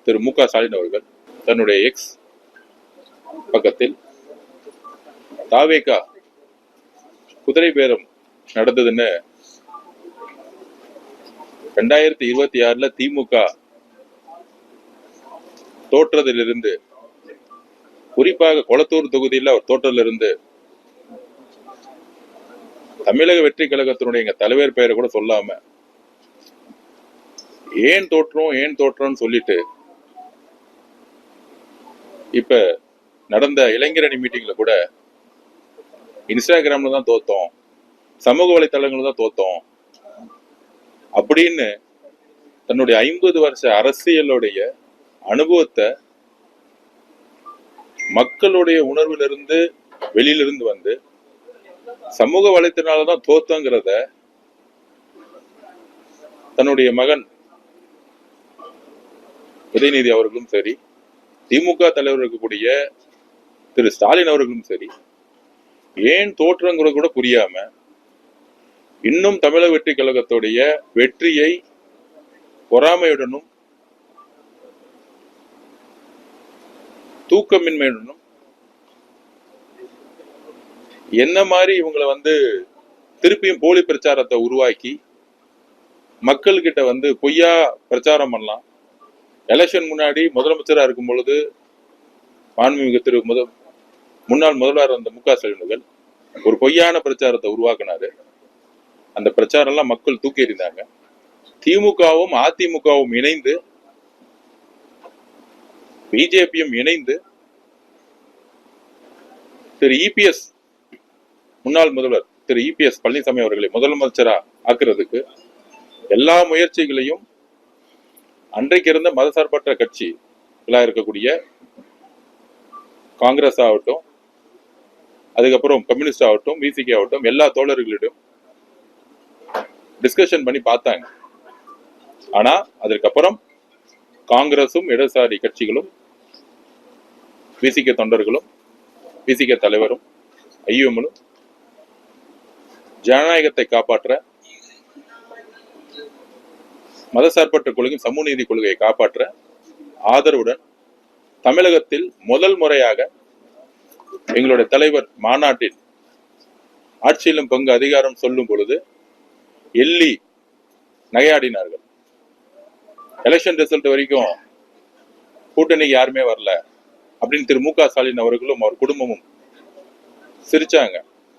திரு மு க ஸ்டாலின் அவர்கள் தன்னுடைய எக்ஸ் பக்கத்தில் தாவேகா குதிரை பேரம் நடந்ததுன்னு 2026 திமுக தோற்றதிலிருந்து, குறிப்பாக கொளத்தூர் தொகுதியில் அவர் தோற்றதிலிருந்து தமிழக வெற்றி கழகத்தினுடைய எங்க தலைவர் பெயரை கூட சொல்லாம ஏன் தோற்றோம்னு சொல்லிட்டு இப்ப நடந்த இளைஞரணி மீட்டிங்ல கூட இன்ஸ்டாகிராம்ல தான் தோத்தோம், சமூக வலைத்தளங்கள்ல தான் தோத்தோம் அப்படின்னு தன்னுடைய 50 வருஷ அரசியலுடைய அனுபவத்தை மக்களுடைய உணர்விலிருந்து வெளியிலிருந்து வந்து சமூக வலைத்தளனாலதான் தோத்தங்கிறத தன்னுடைய மகன் உதயநிதி அவர்களும் சரி, திமுக தலைவர் இருக்கக்கூடிய திரு ஸ்டாலின் அவர்களும் சரி, ஏன் தோற்றங்கிற கூட புரியாம இன்னும் தமிழக வெற்றி கழகத்துடைய வெற்றியை பொறாமையுடனும் தூக்கமின்மையுடனும் என்ன மாதிரி இவங்களை திருப்பியும் போலி பிரச்சாரத்தை உருவாக்கி மக்கள்கிட்ட பொய்யா பிரச்சாரம் பண்ணலாம். எலெக்ஷன் முன்னாடி முதலமைச்சரா இருக்கும் பொழுது மாண்புமிகு திரு முன்னாள் முதல்வர் அந்த மு க ஸ்டாலின் அவர்கள் ஒரு பொய்யான பிரச்சாரத்தை உருவாக்கினாரு. அந்த பிரச்சாரம் எல்லாம் மக்கள் தூக்கி எறிந்தாங்க. திமுகவும் அதிமுகவும் இணைந்து, பிஜேபியும் இணைந்து திரு இபிஎஸ் முன்னாள் முதல்வர் திரு இபிஎஸ் பழனிசாமி அவர்களை முதலமைச்சரா ஆக்குறதுக்கு எல்லா முயற்சிகளையும் அன்றைக்கு இருந்த மதசார்பற்ற கட்சிகளா இருக்கக்கூடிய காங்கிரஸ் ஆகட்டும், அதுக்கப்புறம் கம்யூனிஸ்ட் ஆகட்டும், விசிகே ஆகட்டும், எல்லா தோழர்களிடம் டிஸ்கஷன் பண்ணி பார்த்தாங்க. ஆனா அதற்கப்புறம் காங்கிரசும் இடதுசாரி கட்சிகளும் விசிகே தொண்டர்களும் விசிகே தலைவரும் ஐயுஎம்மும் ஜனநாயகத்தை காப்பாற்ற, மதசார்பற்ற கொள்கையும் சமூக நீதி கொள்கையை காப்பாற்ற ஆதரவுடன் தமிழகத்தில் முதல் முறையாக எங்களுடைய தலைவர் மாநாட்டில் ஆட்சியிலும் பங்கு அதிகாரம் சொல்லும் பொழுது எள்ளி நகையாடினார்கள். எலெக்ஷன் ரிசல்ட் வரைக்கும் கூட்டணிக்கு யாருமே வரல அப்படின்னு திரு மு க ஸ்டாலின் அவர்களும் அவர் குடும்பமும் சிரிச்சாங்க.